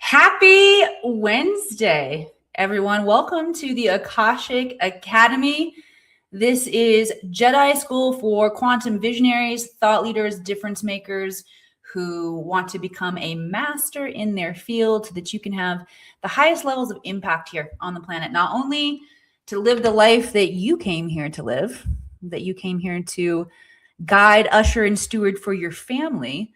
Happy Wednesday, everyone. Welcome to the Akashic Academy. This is Jedi School for quantum visionaries, thought leaders, difference makers who want to become a master in their field so that you can have the highest levels of impact here on the planet. Not only to live the life that you came here to live, that you came here to guide, usher, and steward for your family,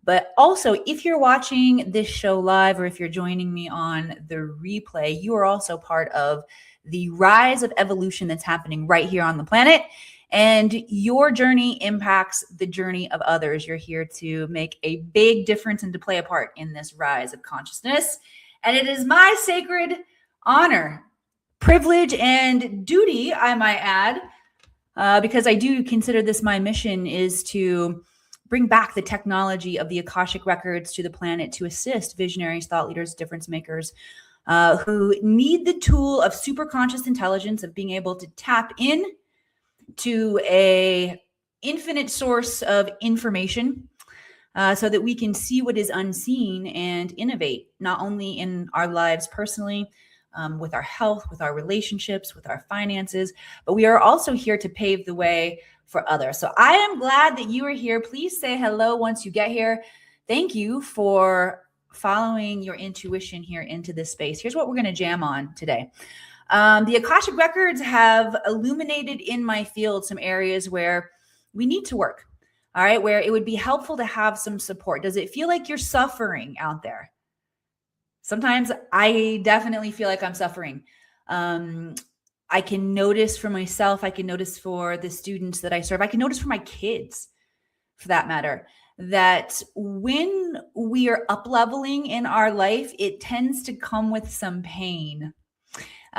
but also, if you're watching this show live or if you're joining me on the replay, you are also part of the rise of evolution that's happening right here on the planet. And your journey impacts the journey of others. You're here to make a big difference and to play a part in this rise of consciousness. And it is my sacred honor, privilege, and duty, I might add, because I do consider this my mission, is to bring back the technology of the Akashic Records to the planet to assist visionaries, thought leaders, difference makers who need the tool of superconscious intelligence, of being able to tap in to a infinite source of information so that we can see what is unseen and innovate, not only in our lives personally, with our health, with our relationships, with our finances, but we are also here to pave the way for others. So I am glad that you are here. Please say hello once you get here. Thank you for following your intuition here into this space. Here's what we're going to jam on today. The Akashic Records have illuminated in my field some areas where we need to work, all right, where it would be helpful to have some support. Does it feel like you're suffering out there? Sometimes I definitely feel like I'm suffering. I can notice for myself, I can notice for the students that I serve, I can notice for my kids, for that matter, that when we are up-leveling in our life, it tends to come with some pain,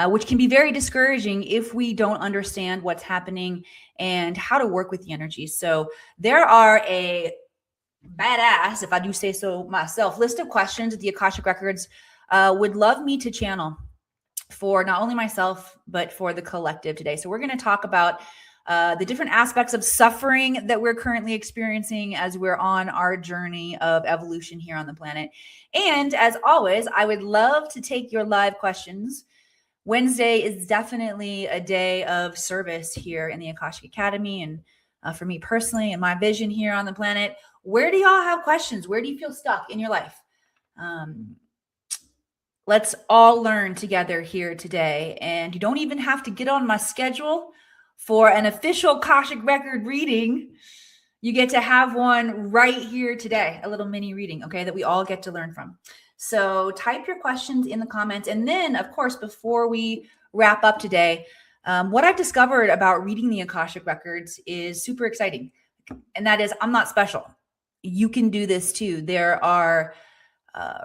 which can be very discouraging if we don't understand what's happening and how to work with the energy. So there are a badass, if I do say so myself, list of questions that the Akashic Records would love me to channel for not only myself, but for the collective today. So we're going to talk about the different aspects of suffering that we're currently experiencing as we're on our journey of evolution here on the planet. And as always, I would love to take your live questions. Wednesday is definitely a day of service here in the Akashic Academy. And for me personally and my vision here on the planet, where do y'all have questions? Where do you feel stuck in your life? Let's all learn together here today. And you don't even have to get on my schedule for an official Akashic Record reading. You get to have one right here today, a little mini reading, okay, that we all get to learn from. So type your questions in the comments. And then, of course, before we wrap up today, what I've discovered about reading the Akashic Records is super exciting. And that is, I'm not special. You can do this too. There are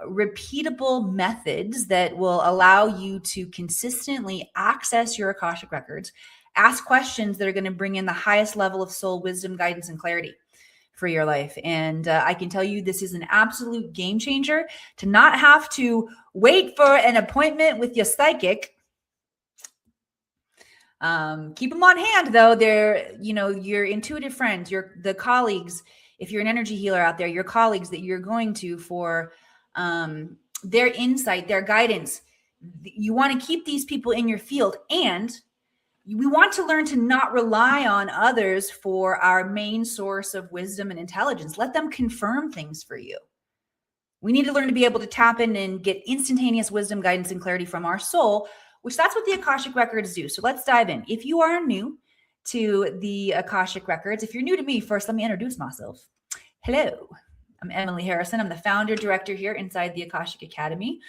repeatable methods that will allow you to consistently access your Akashic Records, ask questions that are going to bring in the highest level of soul wisdom, guidance, and clarity for your life. And I can tell you this is an absolute game changer to not have to wait for an appointment with your psychic. Keep them on hand though. They're, your intuitive friends, the colleagues, if you're an energy healer out there, your colleagues that you're going to for their insight, their guidance. You want to keep these people in your field, and we want to learn to not rely on others for our main source of wisdom and intelligence. Let them confirm things for you. We need to learn to be able to tap in and get instantaneous wisdom, guidance, and clarity from our soul, which that's what the Akashic Records do. So let's dive in. If you are new to the Akashic Records, if you're new to me, first, let me introduce myself. Hello. I'm Emily Harrison. I'm the founder director here inside the Akashic Academy.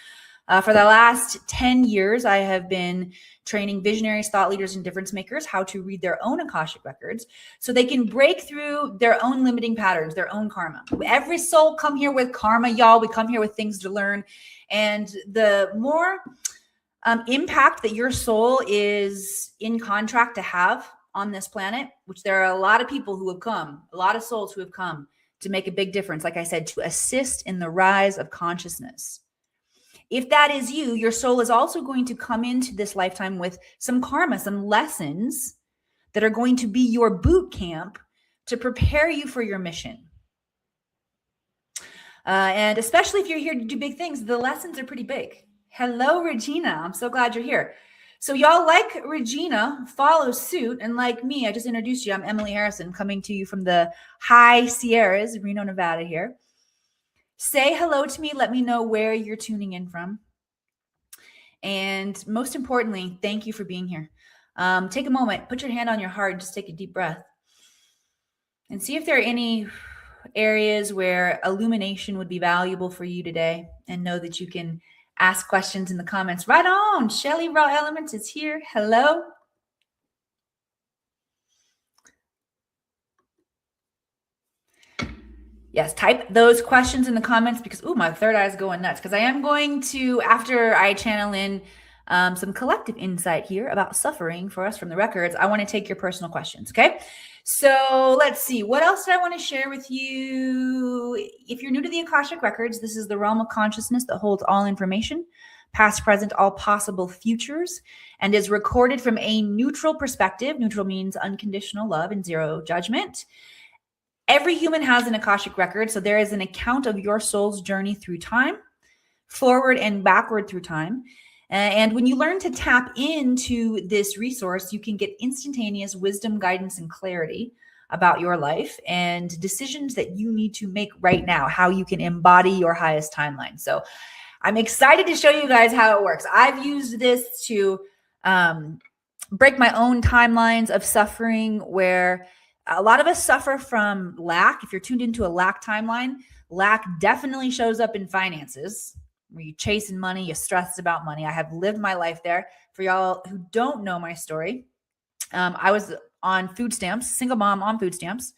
For the last 10 years, I have been training visionaries, thought leaders, and difference makers how to read their own Akashic Records so they can break through their own limiting patterns, their own karma. Every soul come here with karma, y'all. We come here with things to learn. And the more impact that your soul is in contract to have on this planet, which there are a lot of people who have come, a lot of souls who have come to make a big difference, like I said, to assist in the rise of consciousness. If that is you, your soul is also going to come into this lifetime with some karma, some lessons that are going to be your boot camp to prepare you for your mission. And especially if you're here to do big things, the lessons are pretty big. Hello, Regina. I'm so glad you're here. So y'all, like Regina, follow suit. And like me, I just introduced you. I'm Emily Harrison, coming to you from the High Sierras, Reno, Nevada here. Say hello to me. Let me know where you're tuning in from. And most importantly, thank you for being here. Take a moment, put your hand on your heart, just take a deep breath. And see if there are any areas where illumination would be valuable for you today, and know that you can ask questions in the comments. Right on. Shelly Raw Elements is here. Hello. Yes, type those questions in the comments because, my third eye is going nuts because I am going to, after I channel in some collective insight here about suffering for us from the records, I want to take your personal questions, okay? So let's see. What else did I want to share with you? If you're new to the Akashic Records, this is the realm of consciousness that holds all information, past, present, all possible futures, and is recorded from a neutral perspective. Neutral means unconditional love and zero judgment. Every human has an Akashic record, so there is an account of your soul's journey through time, forward and backward through time. And when you learn to tap into this resource, you can get instantaneous wisdom, guidance, and clarity about your life and decisions that you need to make right now, how you can embody your highest timeline. So I'm excited to show you guys how it works. I've used this to break my own timelines of suffering, where a lot of us suffer from lack. If you're tuned into a lack timeline, lack definitely shows up in finances, where you're chasing money, you're stressed about money. I have lived my life there. For y'all who don't know my story, I was on food stamps, single mom on food stamps,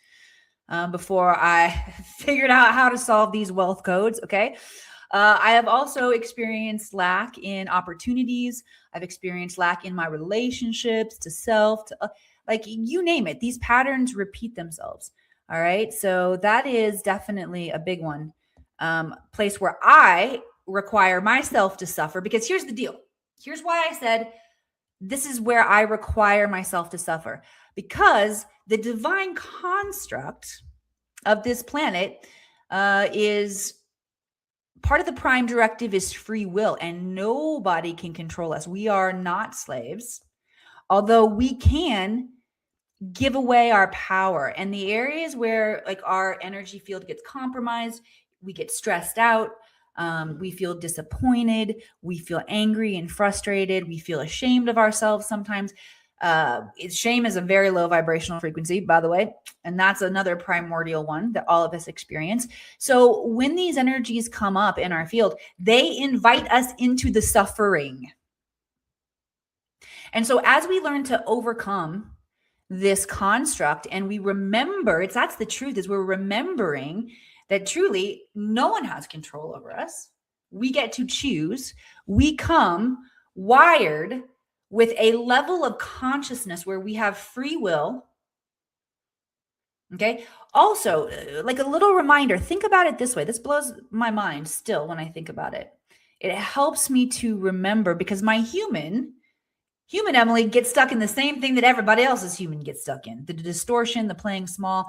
before I figured out how to solve these wealth codes, okay? I have also experienced lack in opportunities. I've experienced lack in my relationships, to self, to like you name it. These patterns repeat themselves. All right. So that is definitely a big one. Place where I require myself to suffer, because here's the deal. Here's why I said this is where I require myself to suffer, because the divine construct of this planet is part of the prime directive is free will, and nobody can control us. We are not slaves, although we can give away our power. And the areas where like our energy field gets compromised, we get stressed out, we feel disappointed, we feel angry and frustrated, we feel ashamed of ourselves sometimes. Shame is a very low vibrational frequency, by the way, and that's another primordial one that all of us experience. So when these energies come up in our field, they invite us into the suffering. And so as we learn to overcome this construct, and we remember, that's the truth, is we're remembering that truly no one has control over us. We get to choose. We come wired with a level of consciousness where we have free will. Okay. Also, like a little reminder, think about it this way. This blows my mind still when I think about it. It helps me to remember, because my human Emily gets stuck in the same thing that everybody else's human gets stuck in, the distortion, the playing small.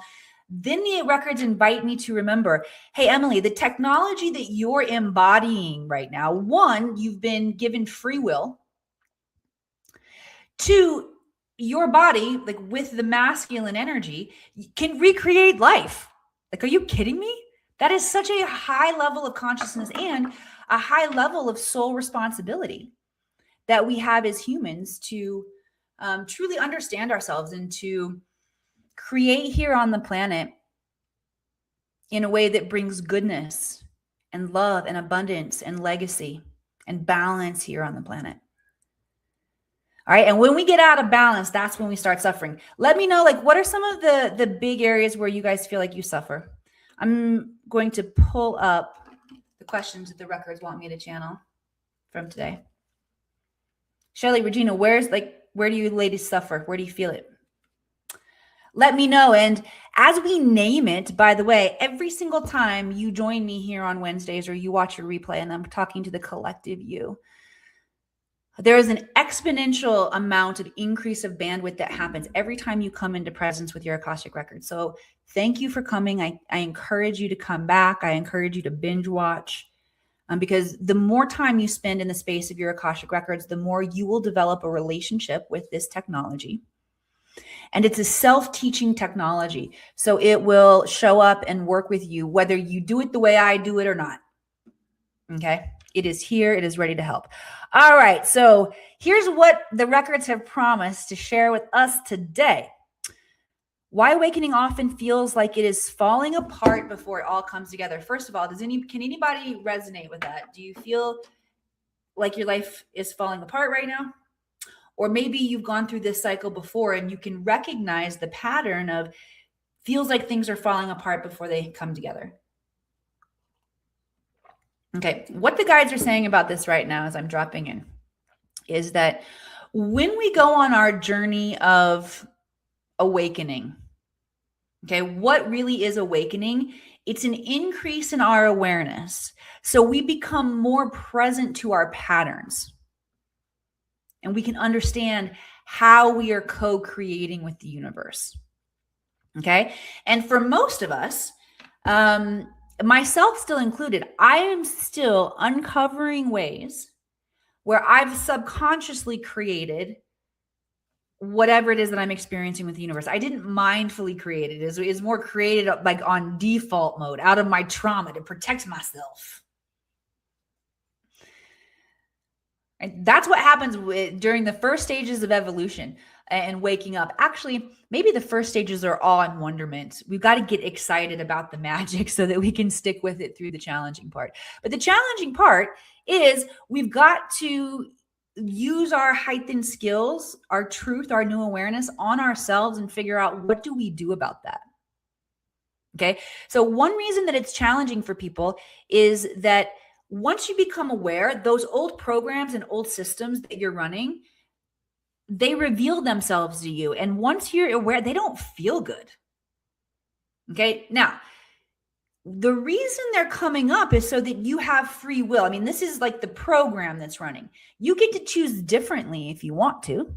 Then the records invite me to remember, hey, Emily, the technology that you're embodying right now, one, you've been given free will. Two, your body, like with the masculine energy, can recreate life. Like, are you kidding me? That is such a high level of consciousness and a high level of soul responsibility that we have as humans to truly understand ourselves and to create here on the planet in a way that brings goodness and love and abundance and legacy and balance here on the planet. All right. And when we get out of balance, that's when we start suffering. Let me know, like, what are some of the big areas where you guys feel like you suffer? I'm going to pull up the questions that the records want me to channel from today. Shelly, Regina, where do you ladies suffer? Where do you feel it? Let me know. And as we name it, by the way, every single time you join me here on Wednesdays or you watch a replay and I'm talking to the collective you, There is an exponential amount of increase of bandwidth that happens every time you come into presence with your Akashic Records. So thank you for coming. I encourage you to come back. I encourage you to binge watch, because the more time you spend in the space of your Akashic Records, the more you will develop a relationship with this technology. And it's a self-teaching technology. So it will show up and work with you, whether you do it the way I do it or not. Okay. It is here. It is ready to help. All right. So here's what the records have promised to share with us today. Why awakening often feels like it is falling apart before it all comes together. First of all, can anybody resonate with that? Do you feel like your life is falling apart right now? Or maybe you've gone through this cycle before and you can recognize the pattern of feels like things are falling apart before they come together. Okay, what the guides are saying about this right now as I'm dropping in is that when we go on our journey of awakening, okay, what really is awakening? It's an increase in our awareness. So we become more present to our patterns and we can understand how we are co-creating with the universe. Okay, and for most of us, myself still included, I am still uncovering ways where I've subconsciously created whatever it is that I'm experiencing with the universe. I didn't mindfully create it. It's more created like on default mode, out of my trauma to protect myself. And that's what happens during the first stages of evolution and waking up. Actually, maybe the first stages are awe and wonderment. We've got to get excited about the magic so that we can stick with it through the challenging part. But the challenging part is we've got to use our heightened skills, our truth, our new awareness on ourselves and figure out what do we do about that. Okay. So one reason that it's challenging for people is that once you become aware, those old programs and old systems that you're running, they reveal themselves to you. And once you're aware, they don't feel good. Okay. Now, the reason they're coming up is so that you have free will. I mean, this is like the program that's running. You get to choose differently if you want to.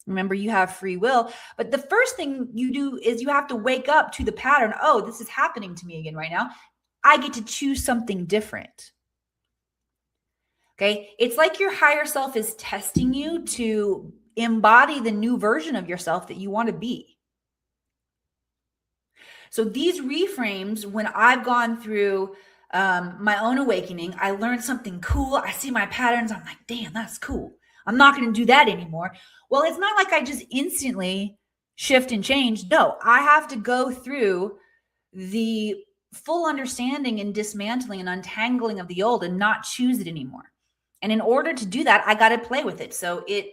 Remember, you have free will. But the first thing you do is you have to wake up to the pattern. Oh, this is happening to me again right now. I get to choose something different. Okay. It's like your higher self is testing you to embody the new version of yourself that you want to be. So these reframes, when I've gone through my own awakening, I learned something cool. I see my patterns. I'm like, damn, that's cool. I'm not going to do that anymore. Well, it's not like I just instantly shift and change. No, I have to go through the full understanding and dismantling and untangling of the old and not choose it anymore. And in order to do that, I got to play with it. So it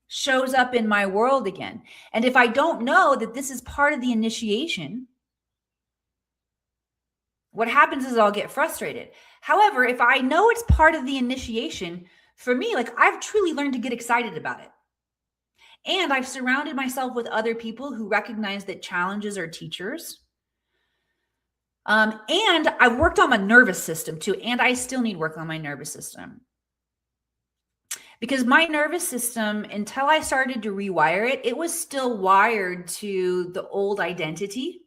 shows up in my world again. And if I don't know that this is part of the initiation, what happens is I'll get frustrated. However, if I know it's part of the initiation, for me, like I've truly learned to get excited about it. And I've surrounded myself with other people who recognize that challenges are teachers. And I've worked on my nervous system too. And I still need work on my nervous system. Because my nervous system, until I started to rewire it, it was still wired to the old identity.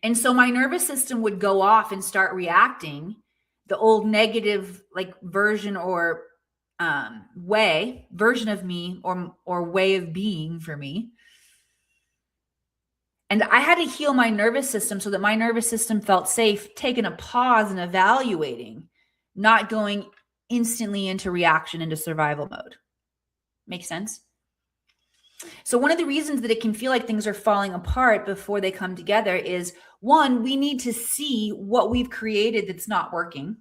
And so my nervous system would go off and start reacting the old negative like version or version of me or way of being for me. And I had to heal my nervous system so that my nervous system felt safe, taking a pause and evaluating, not going instantly into reaction, into survival mode. Make sense? So one of the reasons that it can feel like things are falling apart before they come together is, one, we need to see what we've created that's not working.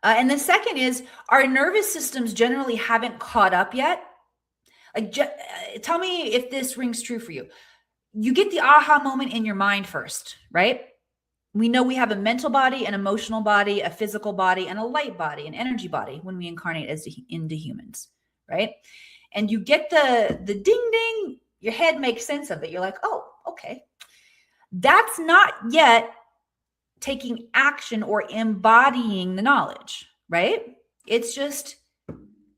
And the second is our nervous systems generally haven't caught up yet. Like, tell me if this rings true for you. You get the aha moment in your mind first, right? We know we have a mental body, an emotional body, a physical body, and a light body, an energy body when we incarnate into humans, right? And you get the ding ding, your head makes sense of it. You're like, oh, okay. That's not yet taking action or embodying the knowledge. right? It's just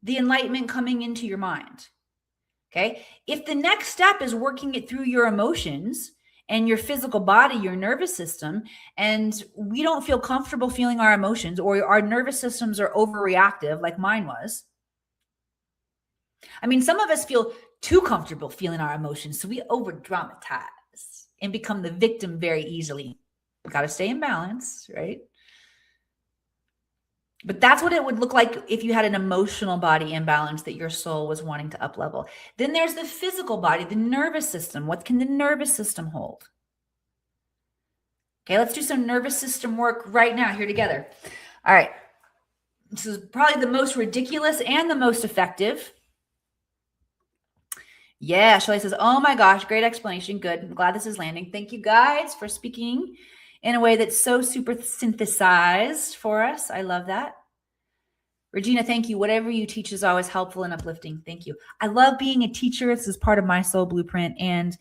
the enlightenment coming into your mind. Okay. If the next step is working it through your emotions and your physical body, your nervous system, and we don't feel comfortable feeling our emotions, or our nervous systems are overreactive, like mine was. I mean, some of us feel too comfortable feeling our emotions, so we over dramatize and become the victim very easily. We got to stay in balance, right? But that's what it would look like if you had an emotional body imbalance that your soul was wanting to up level. Then there's the physical body, the nervous system. What can the nervous system hold? Okay, let's do some nervous system work right now here together. All right. This is probably the most ridiculous and the most effective. Yeah, Shelly says, oh my gosh, great explanation. Good. I'm glad this is landing. Thank you guys for speaking in a way that's so super synthesized for us. I love that. Regina, thank you. Whatever you teach is always helpful and uplifting. Thank you. I love being a teacher. This is part of my soul blueprint. And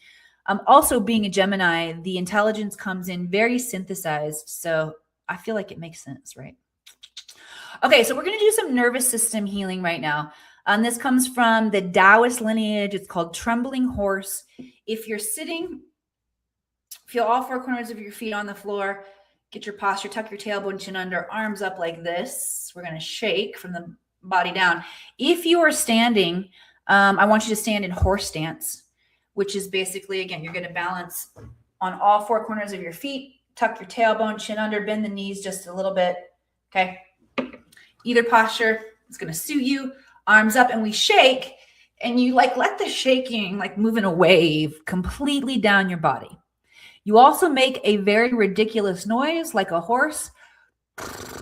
also being a Gemini, the intelligence comes in very synthesized. So I feel like it makes sense, right? Okay, so we're going to do some nervous system healing right now. This comes from the Taoist lineage. It's called Trembling Horse. If you're sitting, feel all four corners of your feet on the floor. Get your posture, tuck your tailbone, chin under, arms up like this. We're going to shake from the body down. If you are standing, I want you to stand in horse stance, which is basically, again, you're going to balance on all four corners of your feet, tuck your tailbone, chin under, bend the knees just a little bit. Okay. Either posture is going to suit you. Arms up, and we shake, and you like let the shaking like move in a wave completely down your body. You also make a very ridiculous noise like a horse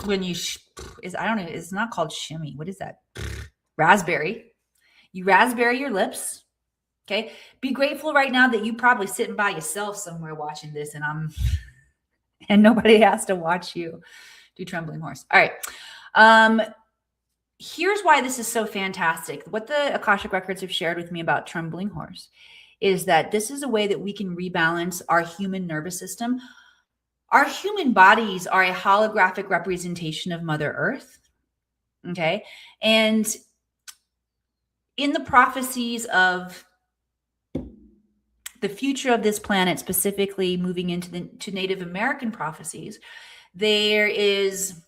when you I don't know, it's not called shimmy. What is that? Raspberry. You raspberry your lips. Okay. Be grateful right now that you probably sitting by yourself somewhere watching this, and nobody has to watch you do Trembling Horse. All right. Here's why this is so fantastic. What the Akashic Records have shared with me about Trembling Horse is that this is a way that we can rebalance our human nervous system. Our human bodies are a holographic representation of Mother Earth. Okay. And in the prophecies of the future of this planet, specifically moving into to Native American prophecies, there is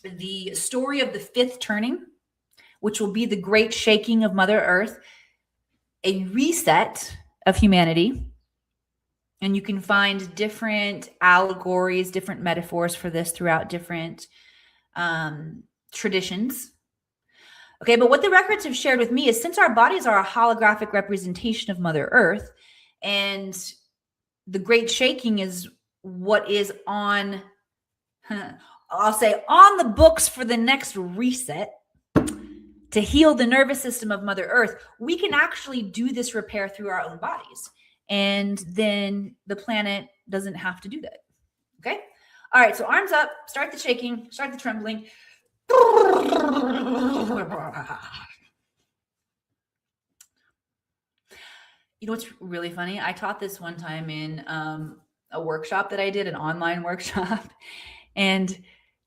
the story of the fifth turning, which will be the great shaking of Mother Earth, a reset of humanity. And you can find different allegories, different metaphors for this throughout different traditions. Okay, but what the records have shared with me is since our bodies are a holographic representation of Mother Earth, and the great shaking is what is on, I'll say, on the books for the next reset to heal the nervous system of Mother Earth, we can actually do this repair through our own bodies. And then the planet doesn't have to do that. Okay? All right, so arms up, start the shaking, start the trembling. You know what's really funny? I taught this one time in a workshop that I did, an online workshop. And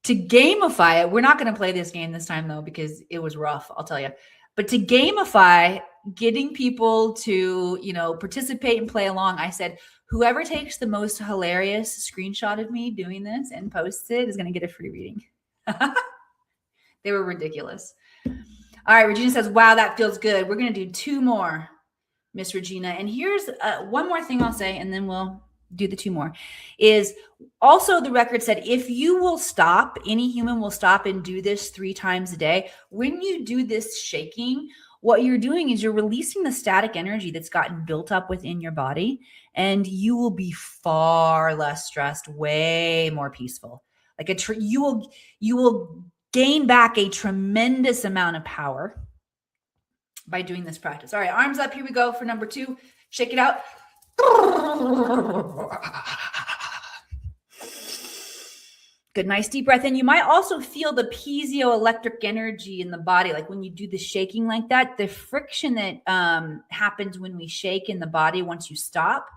to gamify it, we're not going to play this game this time, though, because it was rough, I'll tell you. But to gamify getting people to, participate and play along, I said, whoever takes the most hilarious screenshot of me doing this and posts it is going to get a free reading. They were ridiculous. All right, Regina says, wow, that feels good. We're going to do 2 more, Miss Regina. And here's one more thing I'll say, and then we'll do the 2 more, is also the record said, if you will stop, any human will stop and do this 3 times a day. When you do this shaking, what you're doing is you're releasing the static energy that's gotten built up within your body, and you will be far less stressed, way more peaceful. Like you will gain back a tremendous amount of power by doing this practice. All right, arms up. Here we go for number 2. Shake it out. Good, nice deep breath in. You might also feel the piezoelectric energy in the body. Like when you do the shaking like that, the friction that happens when we shake in the body once you stop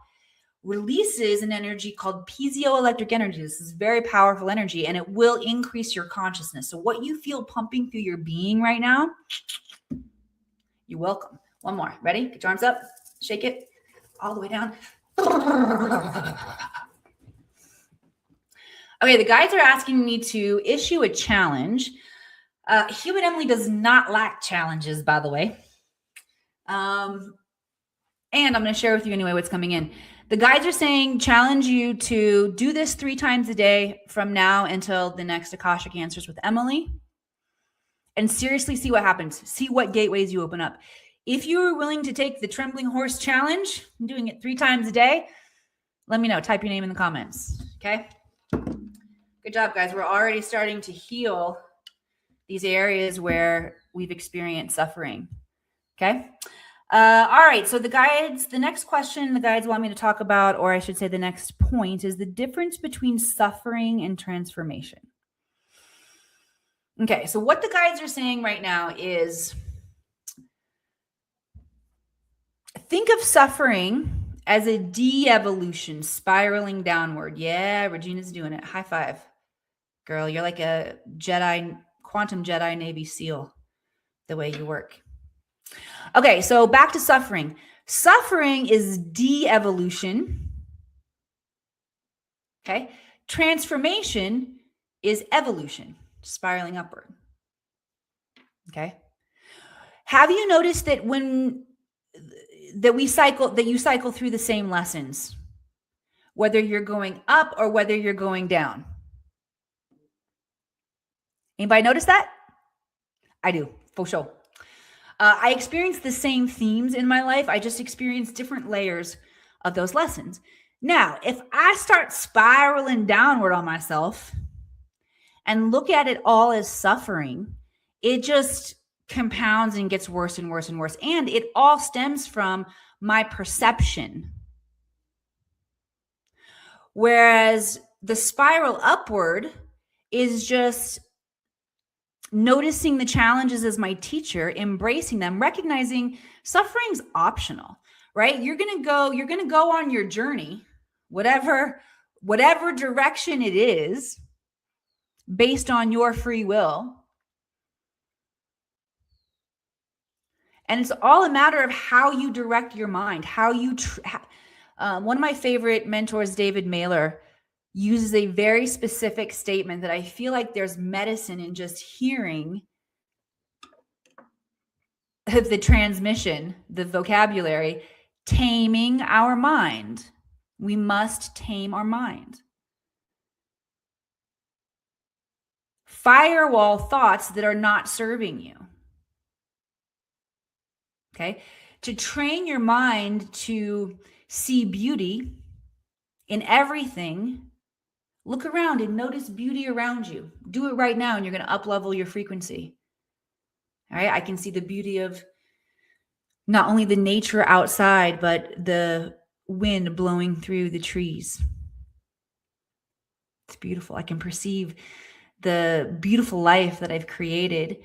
releases an energy called piezoelectric energy. This is very powerful energy, and it will increase your consciousness. So what you feel pumping through your being right now, you're welcome. One more. Ready? Get your arms up. Shake it all the way down. Okay, the guides are asking me to issue a challenge. Human Emily does not lack challenges, by the way. And I'm going to share with you anyway what's coming in. The guides are saying challenge you to do this 3 times a day from now until the next Akashic Answers with Emily. And seriously see what happens. See what gateways you open up. If you are willing to take the Trembling Horse Challenge, I'm doing it 3 times a day, let me know. Type your name in the comments. Okay? Good job, guys. We're already starting to heal these areas where we've experienced suffering. Okay? All right. So the next question the guides want me to talk about, or I should say the next point, is the difference between suffering and transformation. Okay. So what the guides are saying right now is think of suffering as a de-evolution spiraling downward. Yeah, Regina's doing it. High five. Girl, you're like a Jedi, quantum Jedi Navy SEAL, the way you work. Okay, so back to suffering. Suffering is de-evolution. Okay. Transformation is evolution, spiraling upward. Okay. Have you noticed that you cycle through the same lessons, whether you're going up or whether you're going down? Anybody notice that? I do, for sure. I experience the same themes in my life. I just experience different layers of those lessons. Now, if I start spiraling downward on myself and look at it all as suffering, it just compounds and gets worse and worse and worse. And it all stems from my perception. Whereas the spiral upward is just noticing the challenges as my teacher, embracing them, recognizing suffering's optional, right? You're going to go on your journey, whatever direction it is, based on your free will. And it's all a matter of how you direct your mind, how you, one of my favorite mentors, David Mailer, uses a very specific statement that I feel like there's medicine in just hearing the transmission, the vocabulary, taming our mind. We must tame our mind. Firewall thoughts that are not serving you. Okay? To train your mind to see beauty in everything, look around and notice beauty around you. Do it right now and you're going to up-level your frequency. All right? I can see the beauty of not only the nature outside, but the wind blowing through the trees. It's beautiful. I can perceive the beautiful life that I've created.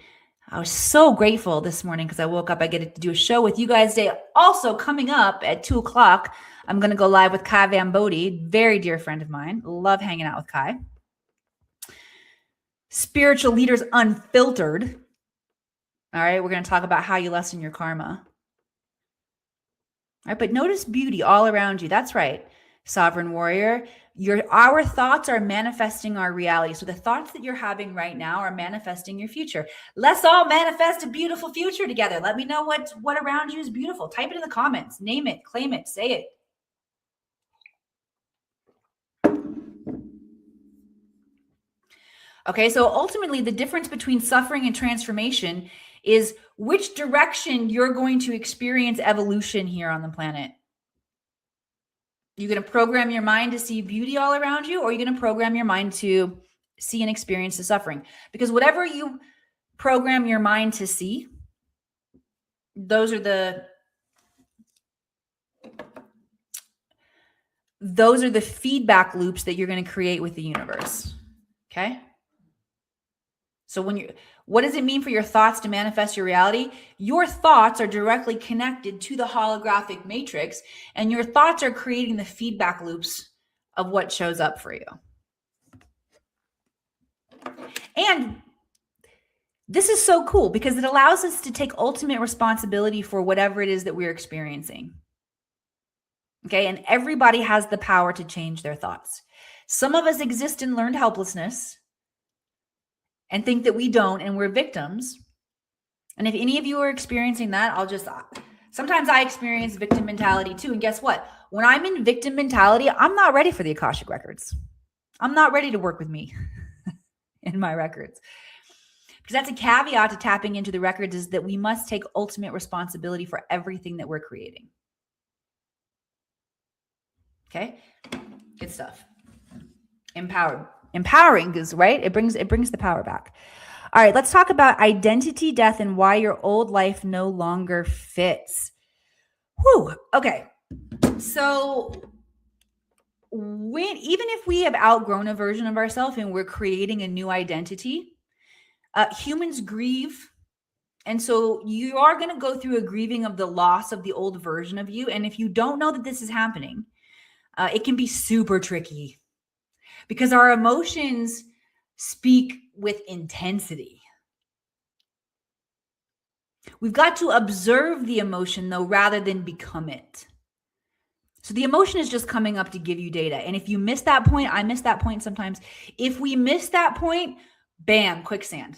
I was so grateful this morning because I woke up. I get to do a show with you guys today. Also coming up at 2:00, I'm going to go live with Kai Van Bodie, very dear friend of mine. Love hanging out with Kai. Spiritual Leaders Unfiltered. All right, we're going to talk about how you lessen your karma. All right, but notice beauty all around you. That's right, Sovereign Warrior. Our thoughts are manifesting our reality. So the thoughts that you're having right now are manifesting your future. Let's all manifest a beautiful future together. Let me know what around you is beautiful. Type it in the comments. Name it, claim it, say it. Okay, so ultimately the difference between suffering and transformation is which direction you're going to experience evolution here on the planet. You're going to program your mind to see beauty all around you, or you're going to program your mind to see and experience the suffering. Because whatever you program your mind to see, those are the feedback loops that you're going to create with the universe. Okay? So what does it mean for your thoughts to manifest your reality? Your thoughts are directly connected to the holographic matrix, and your thoughts are creating the feedback loops of what shows up for you. And this is so cool because it allows us to take ultimate responsibility for whatever it is that we're experiencing. Okay, and everybody has the power to change their thoughts. Some of us exist in learned helplessness and think that we don't, and we're victims. And if any of you are experiencing that, sometimes I experience victim mentality too. And guess what? When I'm in victim mentality, I'm not ready for the Akashic Records. I'm not ready to work with me in my records. Because that's a caveat to tapping into the records, is that we must take ultimate responsibility for everything that we're creating. Okay? Good stuff. Empowering is right. It brings the power back. All right, let's talk about identity death and why your old life no longer fits. Whew. Okay. So even if we have outgrown a version of ourselves and we're creating a new identity, humans grieve. And so you are going to go through a grieving of the loss of the old version of you. And if you don't know that this is happening, it can be super tricky because our emotions speak with intensity. We've got to observe the emotion, though, rather than become it. So the emotion is just coming up to give you data. And if you miss that point, I miss that point sometimes. If we miss that point, bam, quicksand.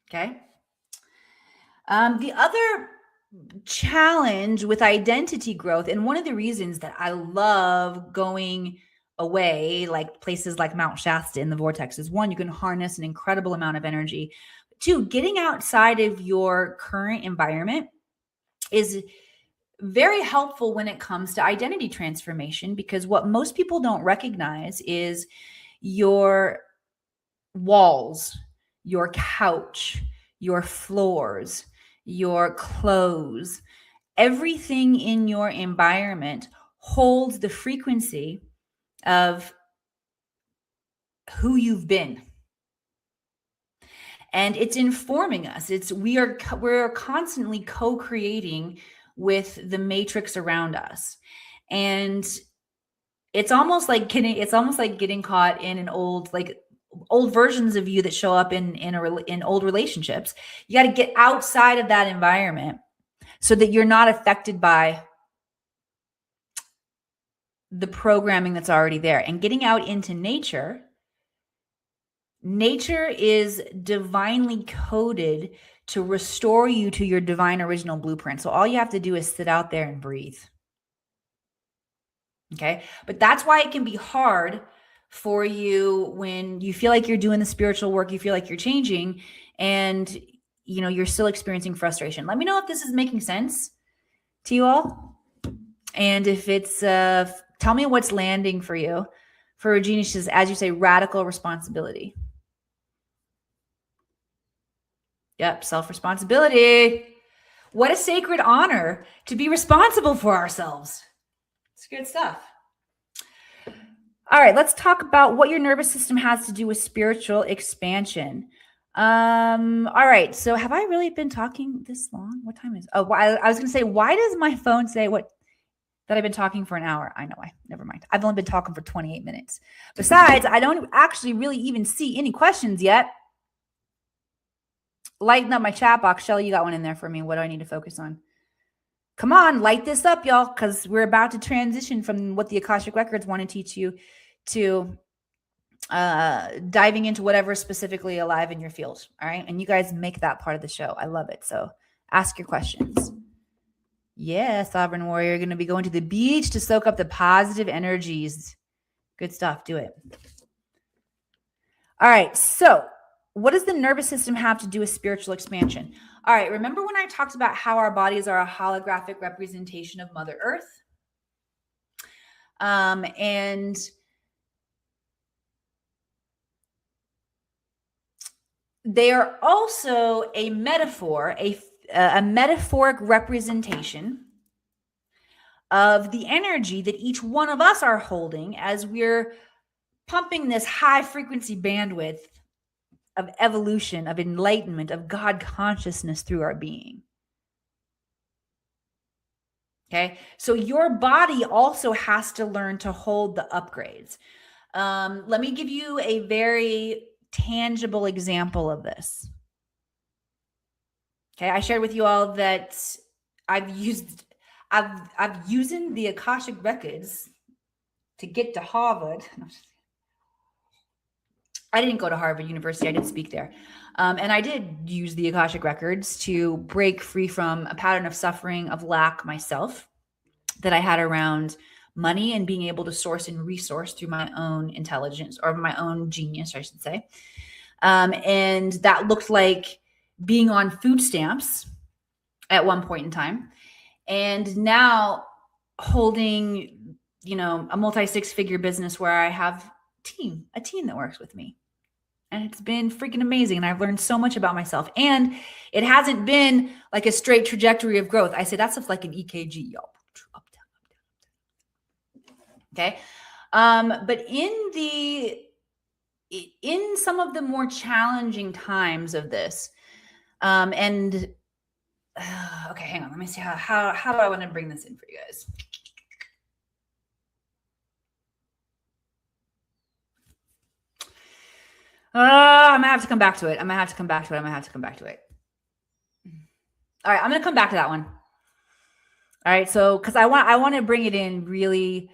Okay. The other challenge with identity growth, and one of the reasons that I love going away, like places like Mount Shasta in the vortex, is one, you can harness an incredible amount of energy. Two, getting outside of your current environment is very helpful when it comes to identity transformation, because what most people don't recognize is your walls, your couch, your floors, your clothes, everything in your environment holds the frequency of who you've been. And it's informing us. We're constantly co-creating with the matrix around us. And it's almost like getting caught in an old versions of you that show up in old relationships. You got to get outside of that environment so that you're not affected by the programming that's already there. And getting out into nature is divinely coded to restore you to your divine original blueprint. So all you have to do is sit out there and breathe. Okay. But that's why it can be hard for you when you feel like you're doing the spiritual work, you feel like you're changing, and you're still experiencing frustration. Let me know if this is making sense to you all. And if it's, tell me what's landing for you. For Regina, she says, as you say, radical responsibility. Yep. Self-responsibility. What a sacred honor to be responsible for ourselves. It's good stuff. All right, let's talk about what your nervous system has to do with spiritual expansion. All right, so have I really been talking this long? What time is it? Oh, I was going to say, why does my phone say that I've been talking for an hour? I know, never mind. I've only been talking for 28 minutes. Besides, I don't actually really even see any questions yet. Lighten up my chat box. Shelly, you got one in there for me. What do I need to focus on? Come on, light this up, y'all, because we're about to transition from what the Akashic Records want to teach you to diving into whatever is specifically alive in your field. All right. And you guys make that part of the show. I love it. So ask your questions. Yeah, Sovereign Warrior, you're going to be going to the beach to soak up the positive energies. Good stuff. Do it. All right. So what does the nervous system have to do with spiritual expansion? All right. Remember when I talked about how our bodies are a holographic representation of Mother Earth? And they are also a metaphor, a metaphoric representation of the energy that each one of us are holding as we're pumping this high frequency bandwidth of evolution, of enlightenment, of God consciousness through our being. Okay, so your body also has to learn to hold the upgrades. Let me give you a very tangible example of this. Okay, I shared with you all that I've using the Akashic Records to get to Harvard. I didn't go to Harvard University. I did speak there. And I did use the Akashic Records to break free from a pattern of suffering, of lack myself that I had around money and being able to source and resource through my own intelligence, or my own genius, I should say. And that looked like being on food stamps at one point in time. And now holding, a multi-six-figure business where I have a team that works with me. And it's been freaking amazing. And I've learned so much about myself. And it hasn't been like a straight trajectory of growth. I say that's like an EKG, y'all. Up, down, up, down. Okay. But in some of the more challenging times of this, okay, hang on. Let me see how do I want to bring this in for you guys? I'm gonna have to come back to it. All right, I'm gonna come back to that one. All right, so because I want to bring it in really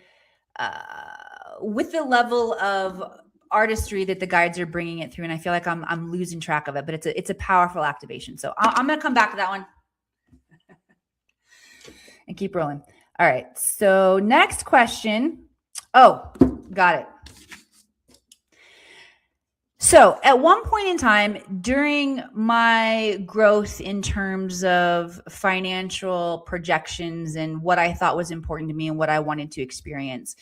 with the level of artistry that the guides are bringing it through, and I feel like I'm losing track of it, but it's a powerful activation. So I'm gonna come back to that one and keep rolling. All right, so next question. Oh, got it. So at one point in time during my growth in terms of financial projections and what I thought was important to me and what I wanted to experience,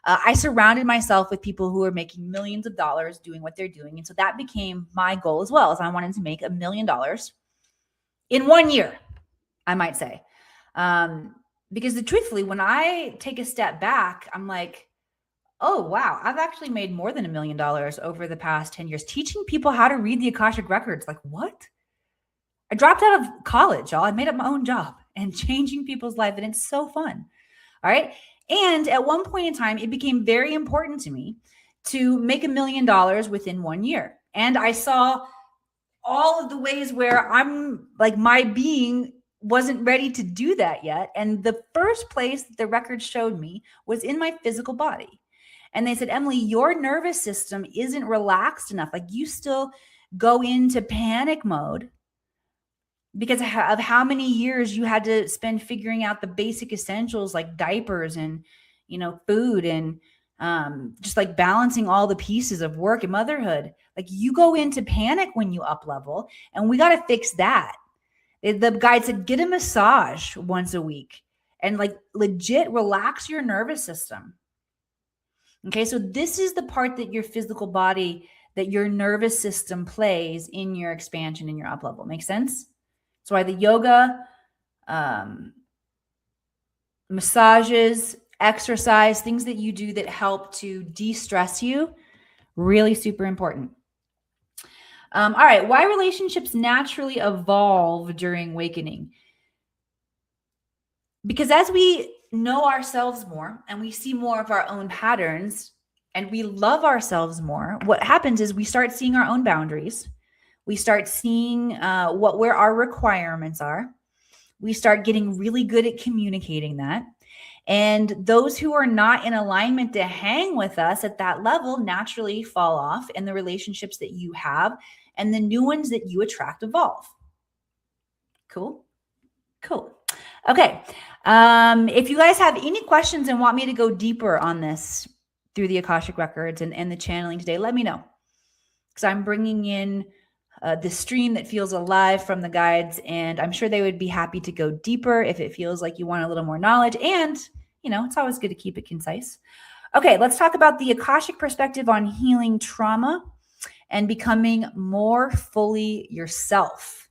I surrounded myself with people who were making millions of dollars doing what they're doing. And so that became my goal as well, as I wanted to make $1 million in 1 year, I might say. Because truthfully, when I take a step back, I'm like, oh, wow, I've actually made more than $1 million over the past 10 years teaching people how to read the Akashic Records. Like, what? I dropped out of college, y'all. I made up my own job and changing people's lives, and it's so fun. All right. And at one point in time, it became very important to me to make $1 million within 1 year. And I saw all of the ways where I'm like, my being wasn't ready to do that yet. And the first place that the records showed me was in my physical body. And they said, Emily, your nervous system isn't relaxed enough. Like, you still go into panic mode because of how many years you had to spend figuring out the basic essentials like diapers and, food and just like balancing all the pieces of work and motherhood. Like, you go into panic when you up level, and we got to fix that. The guide said, get a massage once a week and like legit relax your nervous system. Okay, so this is the part that your physical body, that your nervous system plays in your expansion, in your up level. Make sense? That's why the yoga, massages, exercise, things that you do that help to de-stress you, really super important. All right, why relationships naturally evolve during awakening? Because as we know ourselves more and we see more of our own patterns and we love ourselves more, what happens is we start seeing our own boundaries. We start seeing where our requirements are. We start getting really good at communicating that. And those who are not in alignment to hang with us at that level naturally fall off, and the relationships that you have and the new ones that you attract evolve. Cool. Okay. If you guys have any questions and want me to go deeper on this through the Akashic Records and the channeling today, let me know. Because I'm bringing in the stream that feels alive from the guides, and I'm sure they would be happy to go deeper if it feels like you want a little more knowledge. And, it's always good to keep it concise. Okay, let's talk about the Akashic perspective on healing trauma and becoming more fully yourself.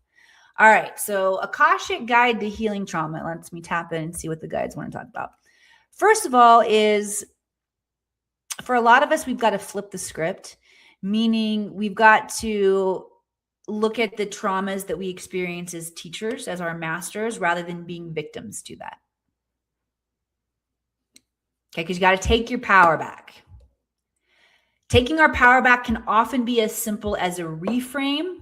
All right, so Akashic Guide to Healing Trauma. Let me tap in and see what the guides want to talk about. First of all is, for a lot of us, we've got to flip the script, meaning we've got to look at the traumas that we experience as teachers, as our masters, rather than being victims to that. Okay, because you got to take your power back. Taking our power back can often be as simple as a reframe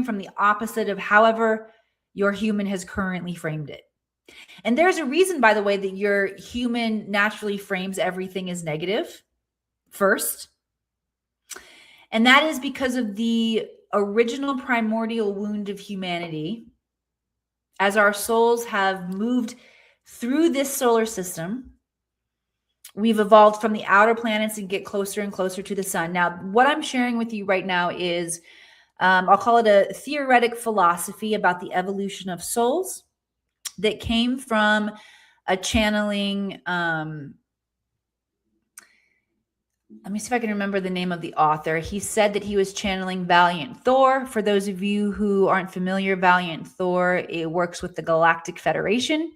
from the opposite of however your human has currently framed it. And there's a reason, by the way, that your human naturally frames everything as negative first. And that is because of the original primordial wound of humanity. As our souls have moved through this solar system, we've evolved from the outer planets and get closer and closer to the sun. Now, what I'm sharing with you right now is, I'll call it a theoretic philosophy about the evolution of souls that came from a channeling. Let me see if I can remember the name of the author. He said that he was channeling Valiant Thor. For those of you who aren't familiar, Valiant Thor, it works with the Galactic Federation.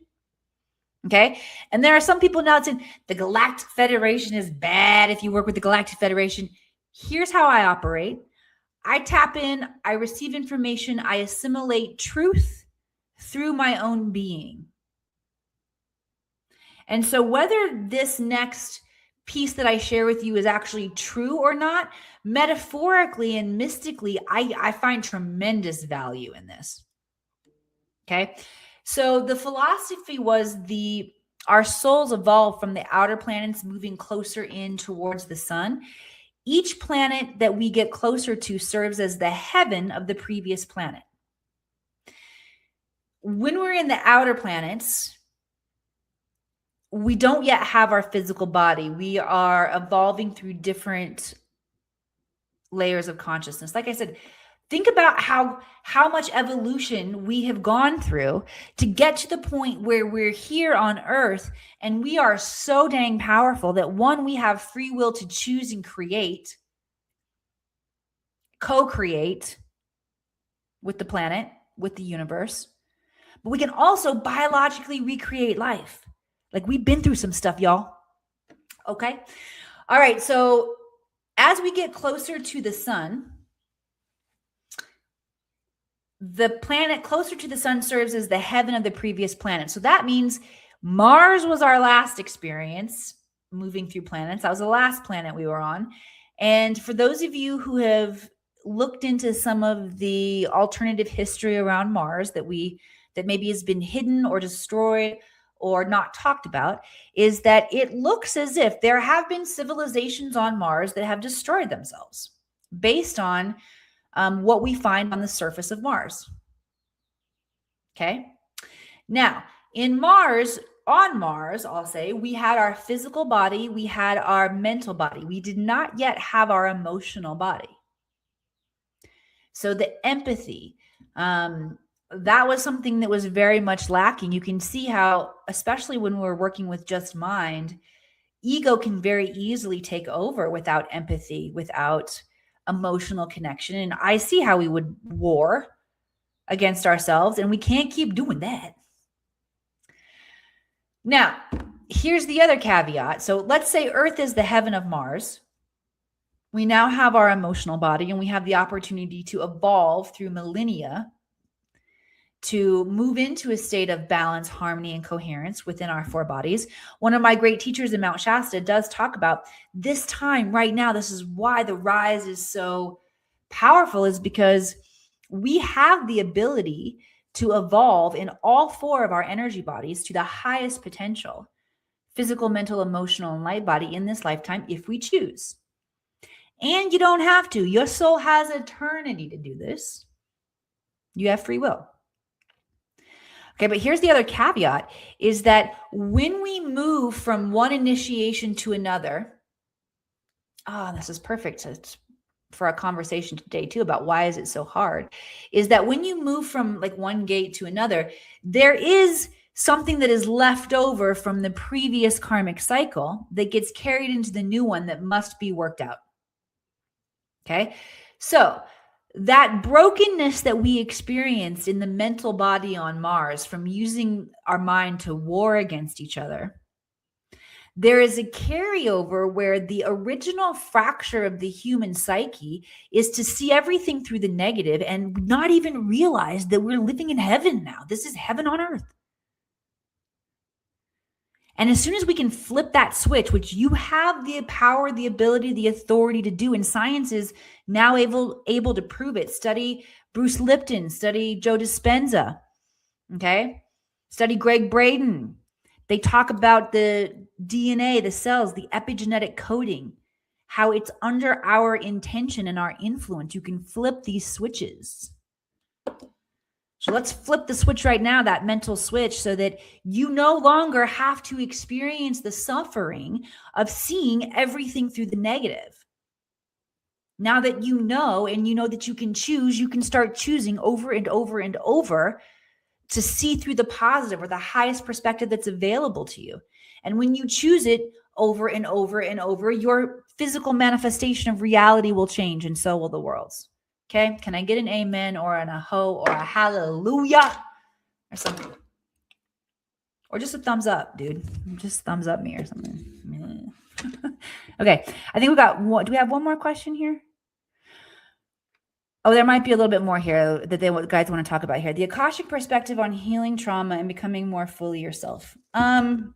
Okay. And there are some people now saying the Galactic Federation is bad if you work with the Galactic Federation. Here's how I operate. I tap in, I receive information, I assimilate truth through my own being. And so whether this next piece that I share with you is actually true or not, metaphorically and mystically, I find tremendous value in this. Okay. So the philosophy was our souls evolved from the outer planets moving closer in towards the sun. Each planet that we get closer to serves as the heaven of the previous planet. When we're in the outer planets, we don't yet have our physical body. We are evolving through different layers of consciousness. Like I said, think about how much evolution we have gone through to get to the point where we're here on Earth, and we are so dang powerful that, one, we have free will to choose and create, co-create with the planet, with the universe. But we can also biologically recreate life. Like, we've been through some stuff, y'all. Okay. All right. So as we get closer to the sun, the planet closer to the sun serves as the heaven of the previous planet. So that means Mars was our last experience moving through planets. That was the last planet we were on. And for those of you who have looked into some of the alternative history around Mars that maybe has been hidden or destroyed or not talked about, is that it looks as if there have been civilizations on Mars that have destroyed themselves based on what we find on the surface of Mars. Okay. Now, on Mars, I'll say, we had our physical body, we had our mental body. We did not yet have our emotional body. So the empathy, that was something that was very much lacking. You can see how, especially when we're working with just mind, ego can very easily take over without empathy, without emotional connection. And I see how we would war against ourselves, and we can't keep doing that. Now, here's the other caveat. So let's say Earth is the heaven of Mars. We now have our emotional body, and we have the opportunity to evolve through millennia to move into a state of balance, harmony, and coherence within our four bodies. One of my great teachers in Mount Shasta does talk about this time right now. This is why the rise is so powerful, is because we have the ability to evolve in all four of our energy bodies to the highest potential, physical, mental, emotional, and light body in this lifetime if we choose. And you don't have to. Your soul has eternity to do this. You have free will. Okay, but here's the other caveat, is that when we move from one initiation to another, this is perfect for a conversation today too about why is it so hard, is that when you move from like one gate to another, there is something that is left over from the previous karmic cycle that gets carried into the new one that must be worked out. Okay, so that brokenness that we experienced in the mental body on Mars from using our mind to war against each other, there is a carryover where the original fracture of the human psyche is to see everything through the negative and not even realize that we're living in heaven now. This is heaven on earth. And as soon as we can flip that switch, which you have the power, the ability, the authority to do, and science is now able to prove it. Study Bruce Lipton, study Joe Dispenza, okay? Study Greg Braden. They talk about the DNA, the cells, the epigenetic coding, how it's under our intention and our influence. You can flip these switches. So let's flip the switch right now, that mental switch, so that you no longer have to experience the suffering of seeing everything through the negative. Now that you know, and you know that you can choose, you can start choosing over and over and over to see through the positive or the highest perspective that's available to you. And when you choose it over and over and over, your physical manifestation of reality will change, and so will the world's. Okay, can I get an amen or an aho or a hallelujah or something? Or just a thumbs up, dude. Just thumbs up me or something. Okay, I think we got one. Do we have one more question here? Oh, there might be a little bit more here that the guys want to talk about here. The Akashic perspective on healing trauma and becoming more fully yourself. Becoming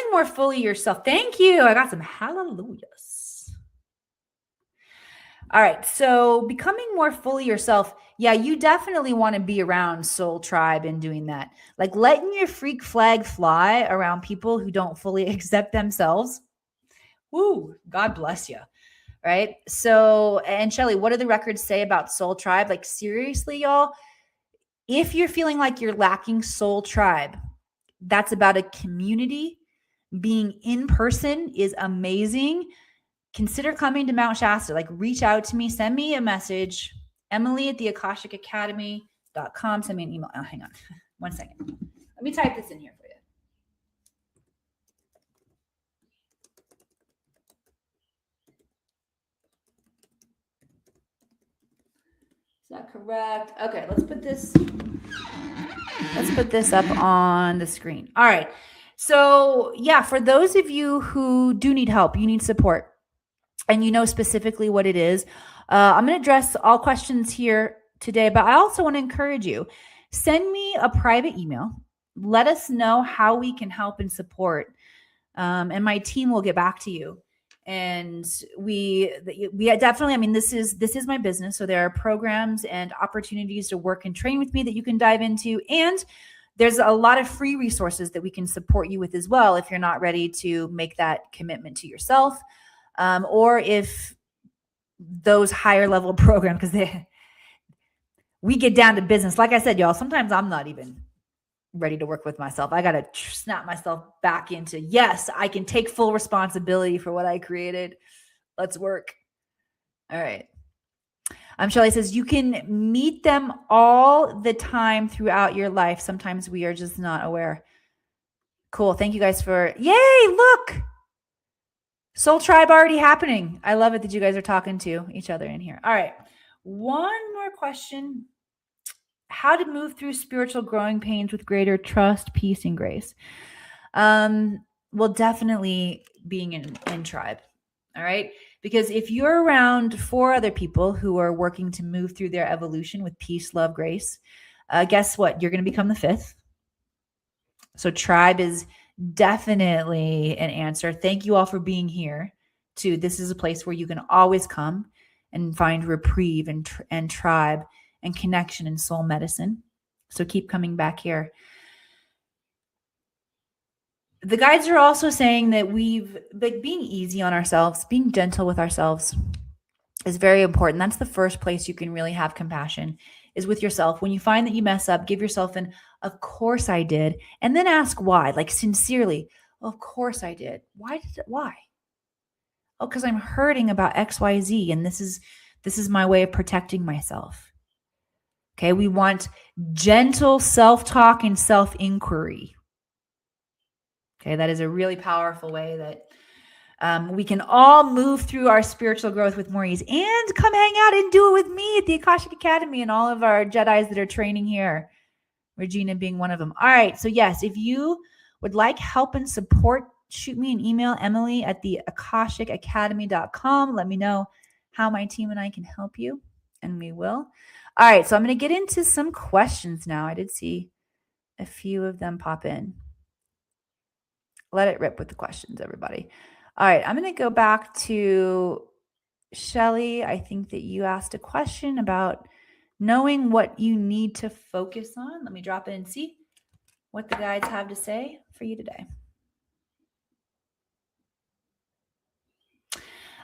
more fully yourself. Thank you. I got some hallelujahs. All right. So becoming more fully yourself. Yeah, you definitely want to be around soul tribe and doing that. Like letting your freak flag fly around people who don't fully accept themselves. Woo, God bless you. Right. So, and Shelly, what do the records say about soul tribe? Like seriously, y'all, if you're feeling like you're lacking soul tribe, that's about a community. Being in person is amazing. Consider coming to Mount Shasta. Like reach out to me, send me a message, Emily at the AkashicAcademy.com. Send me an email. Oh, hang on 1 second. Let me type this in here for you. Is that correct? Okay, let's put this up on the screen. All right. So yeah, for those of you who do need help, you need support, and you know specifically what it is, I'm going to address all questions here today, but I also want to encourage you, send me a private email. Let us know how we can help and support, and my team will get back to you. And we definitely, I mean, this is my business. So there are programs and opportunities to work and train with me that you can dive into. And there's a lot of free resources that we can support you with as well if you're not ready to make that commitment to yourself. Or if those higher level programs, because we get down to business. Like I said, y'all, sometimes I'm not even ready to work with myself. I got to snap myself back into, yes, I can take full responsibility for what I created. Let's work. All right. Shelley says, you can meet them all the time throughout your life. Sometimes we are just not aware. Cool. Thank you guys for, yay, look. Soul Tribe already happening. I love it that you guys are talking to each other in here. All right. One more question. How to move through spiritual growing pains with greater trust, peace, and grace. Well, definitely being in tribe. All right. Because if you're around 4 other people who are working to move through their evolution with peace, love, grace, guess what? You're going to become the 5th. So tribe is definitely an answer. Thank you all for being here too. This is a place where you can always come and find reprieve and tribe and connection and soul medicine. So keep coming back here. The guides are also saying that being easy on ourselves, being gentle with ourselves is very important. That's the first place you can really have compassion, is with yourself. When you find that you mess up, give yourself an, of course I did. And then ask why, like sincerely, of course I did. Why? Oh, because I'm hurting about XYZ. And this is my way of protecting myself. Okay. We want gentle self-talk and self-inquiry. Okay. That is a really powerful way that we can all move through our spiritual growth with more ease, and come hang out and do it with me at the Akashic Academy and all of our Jedis that are training here. Regina being one of them. All right. So yes, if you would like help and support, shoot me an email, Emily at the akashicacademy.com. Let me know how my team and I can help you, and we will. All right, so I'm going to get into some questions now. I did see a few of them pop in. Let it rip with the questions, everybody. All right, I'm going to go back to Shelly. I think that you asked a question about knowing what you need to focus on. Let me drop in and see what the guides have to say for you today.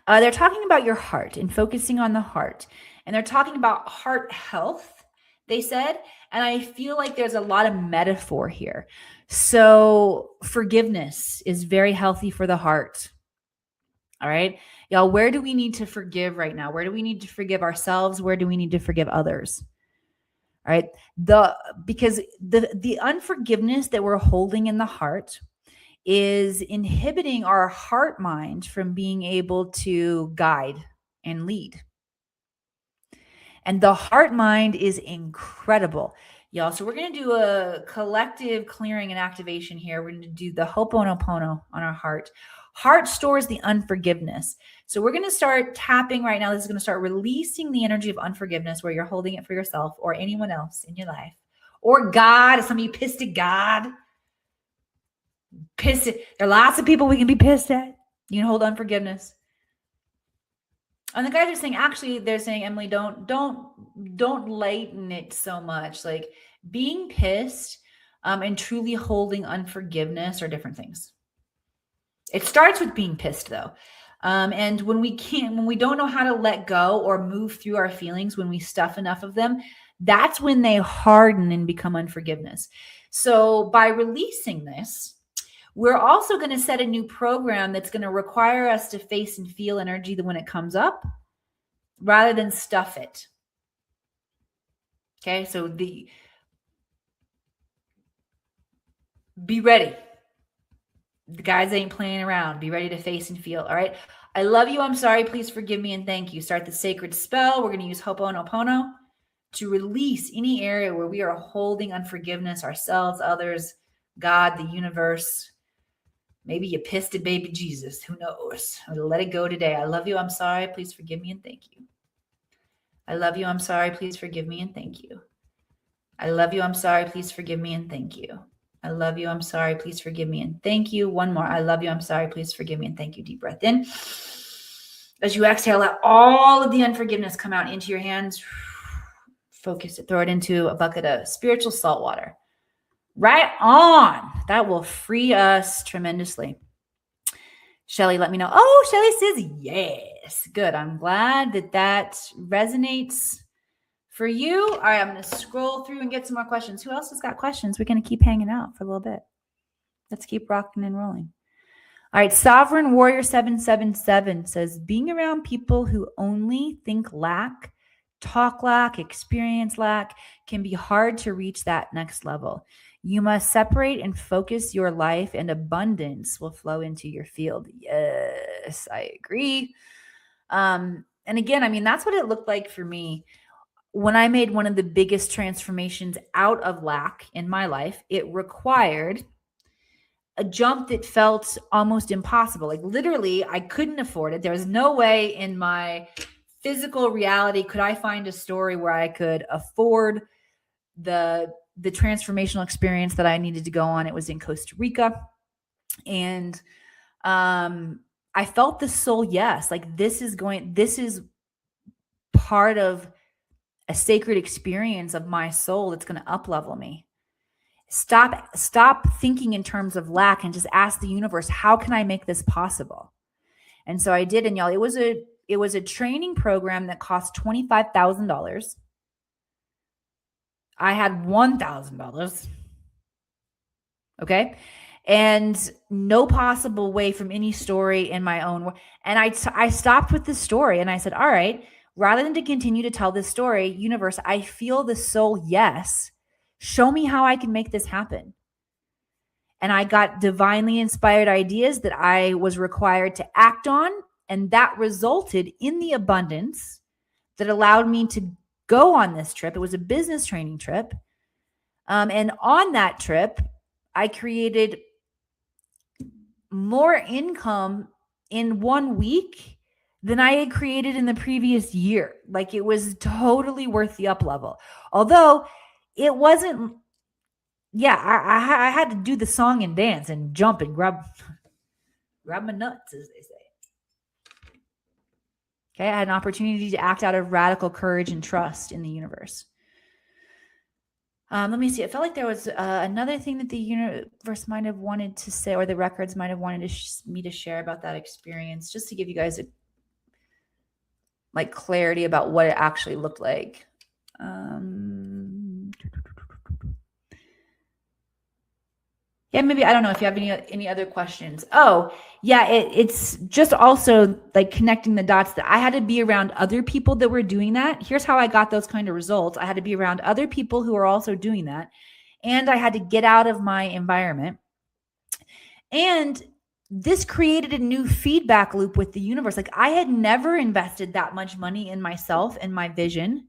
They're talking about your heart and focusing on the heart. And they're talking about heart health, they said. And I feel like there's a lot of metaphor here. So forgiveness is very healthy for the heart. All right. Y'all, where do we need to forgive right now? Where do we need to forgive ourselves? Where do we need to forgive others? All right. Because the unforgiveness that we're holding in the heart is inhibiting our heart mind from being able to guide and lead. And the heart mind is incredible, y'all. So we're going to do a collective clearing and activation here. We're going to do the Ho'oponopono on our heart. Heart stores the unforgiveness. So we're going to start tapping right now. This is going to start releasing the energy of unforgiveness where you're holding it for yourself or anyone else in your life. Or God. Some of you pissed at God. Pissed at. There are lots of people we can be pissed at. You can hold unforgiveness. And the guys are saying, actually, they're saying, Emily, don't lighten it so much. Like being pissed and truly holding unforgiveness are different things. It starts with being pissed, though. And when we don't know how to let go or move through our feelings, when we stuff enough of them, that's when they harden and become unforgiveness. So by releasing this, we're also going to set a new program that's going to require us to face and feel energy when it comes up rather than stuff it. Okay, so be ready. The guys ain't playing around. Be ready to face and feel. All right. I love you. I'm sorry. Please forgive me and thank you. Start the sacred spell. We're going to use Ho'oponopono to release any area where we are holding unforgiveness, ourselves, others, God, the universe. Maybe you pissed at baby Jesus. Who knows? Let it go today. I love you. I'm sorry. Please forgive me and thank you. I love you. I'm sorry. Please forgive me and thank you. I love you. I'm sorry. Please forgive me and thank you. I love you. I'm sorry. Please forgive me and thank you. One more. I love you. I'm sorry. Please forgive me and thank you. Deep breath in. As you exhale, let all of the unforgiveness come out into your hands. Focus it. Throw it into a bucket of spiritual salt water. Right on. That will free us tremendously. Shelly, let me know. Oh, Shelly says yes. Good. I'm glad that resonates for you. All right, I'm going to scroll through and get some more questions. Who else has got questions? We're going to keep hanging out for a little bit. Let's keep rocking and rolling. All right, Sovereign Warrior 777 says, being around people who only think lack, talk lack, experience lack can be hard to reach that next level. You must separate and focus your life, and abundance will flow into your field. Yes, I agree. And again, I mean, that's what it looked like for me. When I made one of the biggest transformations out of lack in my life, it required a jump that felt almost impossible. Like literally, I couldn't afford it. There was no way in my physical reality could I find a story where I could afford the transformational experience that I needed to go on. It was in Costa Rica. And I felt the soul yes. Like this is part of a sacred experience of my soul that's going to up-level me. Stop thinking in terms of lack and just ask the universe, how can I make this possible? And so I did. And y'all, it was a training program that cost $25,000. I had $1,000. Okay. And no possible way from any story in my own. And I stopped with this story and I said, all right, rather than to continue to tell this story, universe, I feel the soul yes. Show me how I can make this happen. And I got divinely inspired ideas that I was required to act on. And that resulted in the abundance that allowed me to go on this trip. It was a business training trip. And on that trip, I created more income in 1 week than I had created in the previous year. Like, it was totally worth the up level. Although it wasn't, I had to do the song and dance and jump and grab my nuts, as they say. Okay, I had an opportunity to act out of radical courage and trust in the universe. Let me see. It felt like there was another thing that the universe might have wanted to say, or the records might have wanted me to share about that experience, just to give you guys clarity about what it actually looked like. Maybe, I don't know if you have any other questions. Oh, yeah, it's just also like connecting the dots that I had to be around other people that were doing that. Here's how I got those kind of results. I had to be around other people who are also doing that. And I had to get out of my environment. And this created a new feedback loop with the universe. Like, I had never invested that much money in myself and my vision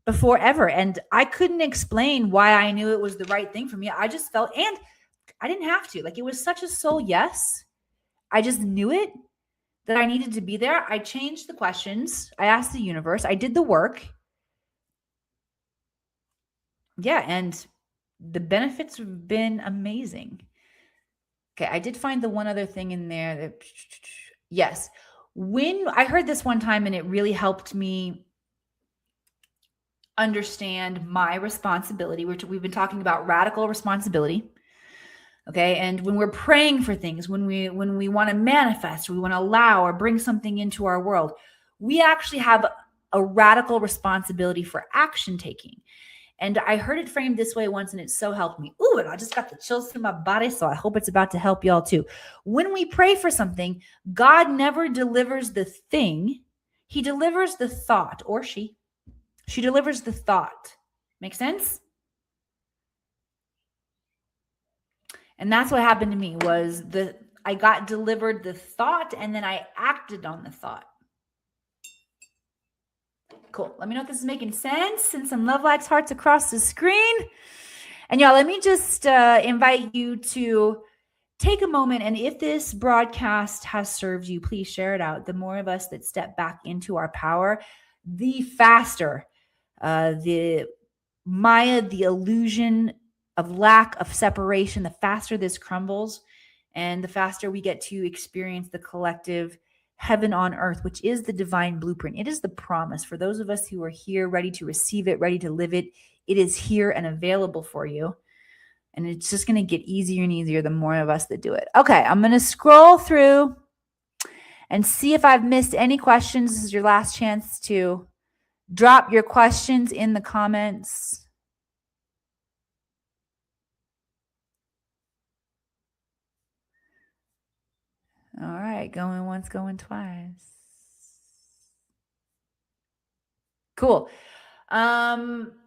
before ever. And I couldn't explain why I knew it was the right thing for me. I just felt, and I didn't have to. Like, it was such a soul yes. I just knew it, that I needed to be there. I changed the questions. I asked the universe. I did the work. Yeah, and the benefits have been amazing. Okay, I did find the one other thing in there that, yes. When I heard this one time, and it really helped me understand my responsibility. We've been talking about radical responsibility. Okay. And when we're praying for things, when we want to manifest, we want to allow or bring something into our world, we actually have a radical responsibility for action taking. And I heard it framed this way once, and it so helped me. Ooh, and I just got the chills through my body. So I hope it's about to help y'all too. When we pray for something, God never delivers the thing. He delivers the thought, or she delivers the thought. Make sense? And that's what happened to me, was I got delivered the thought, and then I acted on the thought. Cool. Let me know if this is making sense. Send some love, likes, hearts across the screen. And y'all, let me just invite you to take a moment. And if this broadcast has served you, please share it out. The more of us that step back into our power, the faster the Maya, the illusion of lack of separation, the faster this crumbles, and the faster we get to experience the collective heaven on earth, which is the divine blueprint. It is the promise for those of us who are here, ready to receive it, ready to live it. It is here and available for you. And it's just going to get easier and easier the more of us that do it. Okay, I'm going to scroll through and see if I've missed any questions. This is your last chance to drop your questions in the comments. All right, going once, going twice. Cool. I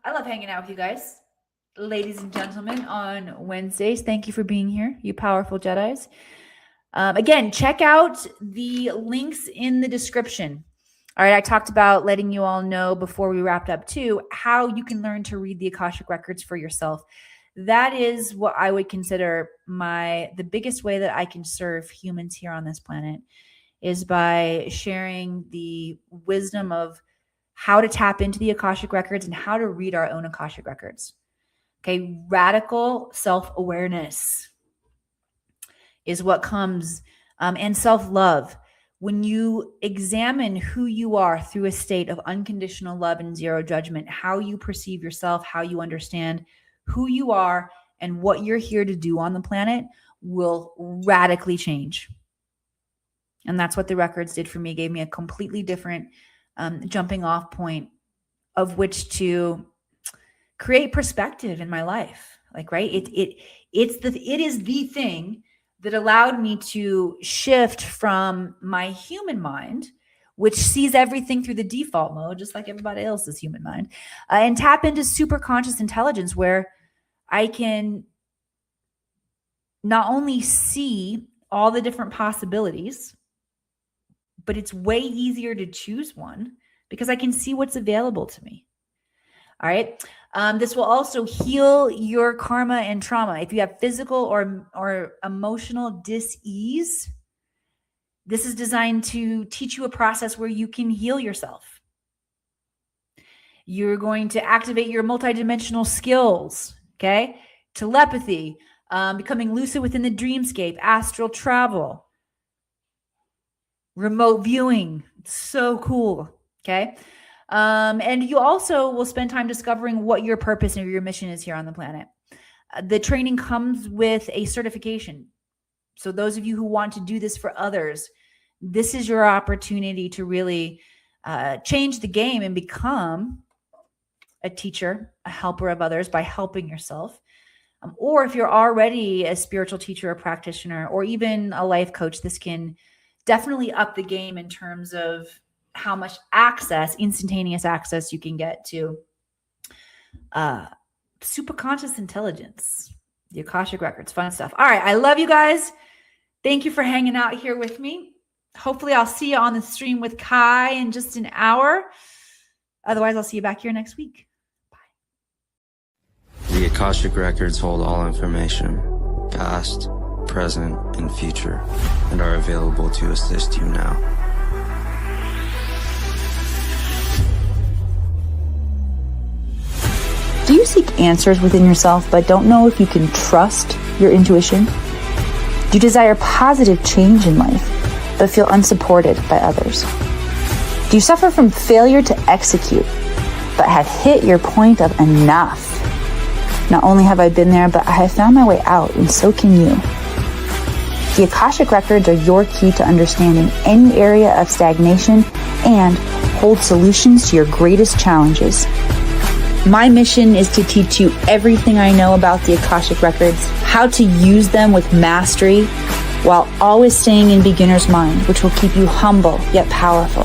love hanging out with you guys, ladies and gentlemen, on Wednesdays. Thank you for being here, you powerful Jedis. Again, check out the links in the description. All right, I talked about letting you all know before we wrapped up too, how you can learn to read the Akashic Records for yourself. That is what I would consider the biggest way that I can serve humans here on this planet, is by sharing the wisdom of how to tap into the Akashic Records and how to read our own Akashic Records. Okay, radical self-awareness is what comes, and self-love. When you examine who you are through a state of unconditional love and zero judgment, how you perceive yourself, how you understand who you are and what you're here to do on the planet will radically change. And that's what the records did for me. Gave me a completely different jumping off point of which to create perspective in my life. Like, right? It is the thing that allowed me to shift from my human mind, which sees everything through the default mode, just like everybody else's human mind, and tap into super conscious intelligence, where I can not only see all the different possibilities, but it's way easier to choose one because I can see what's available to me. All right. This will also heal your karma and trauma. If you have physical or emotional dis-ease, this is designed to teach you a process where you can heal yourself. You're going to activate your multidimensional skills, okay? Telepathy, becoming lucid within the dreamscape, astral travel, remote viewing. It's so cool, okay? And you also will spend time discovering what your purpose and your mission is here on the planet. The training comes with a certification. So those of you who want to do this for others, this is your opportunity to really change the game and become a teacher, a helper of others by helping yourself. Or if you're already a spiritual teacher or practitioner, or even a life coach, this can definitely up the game in terms of how much access, instantaneous access you can get to superconscious intelligence, the Akashic Records, fun stuff. All right. I love you guys. Thank you for hanging out here with me. Hopefully I'll see you on the stream with Kai in just an hour. Otherwise, I'll see you back here next week. The Akashic Records hold all information, past, present, and future, and are available to assist you now. Do you seek answers within yourself but don't know if you can trust your intuition? Do you desire positive change in life but feel unsupported by others? Do you suffer from failure to execute but have hit your point of enough? Not only have I been there, but I have found my way out, and so can you. The Akashic Records are your key to understanding any area of stagnation and hold solutions to your greatest challenges. My mission is to teach you everything I know about the Akashic Records, how to use them with mastery, while always staying in beginner's mind, which will keep you humble yet powerful.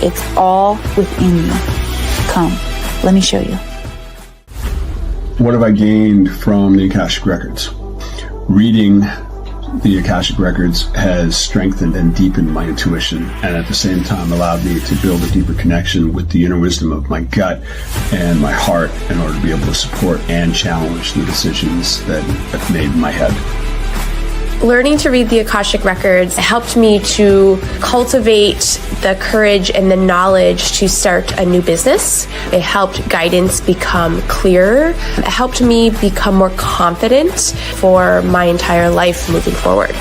It's all within you. Come, let me show you. What have I gained from the Akashic Records? Reading the Akashic Records has strengthened and deepened my intuition, and at the same time allowed me to build a deeper connection with the inner wisdom of my gut and my heart in order to be able to support and challenge the decisions that I've made in my head. Learning to read the Akashic Records helped me to cultivate the courage and the knowledge to start a new business. It helped guidance become clearer. It helped me become more confident for my entire life moving forward.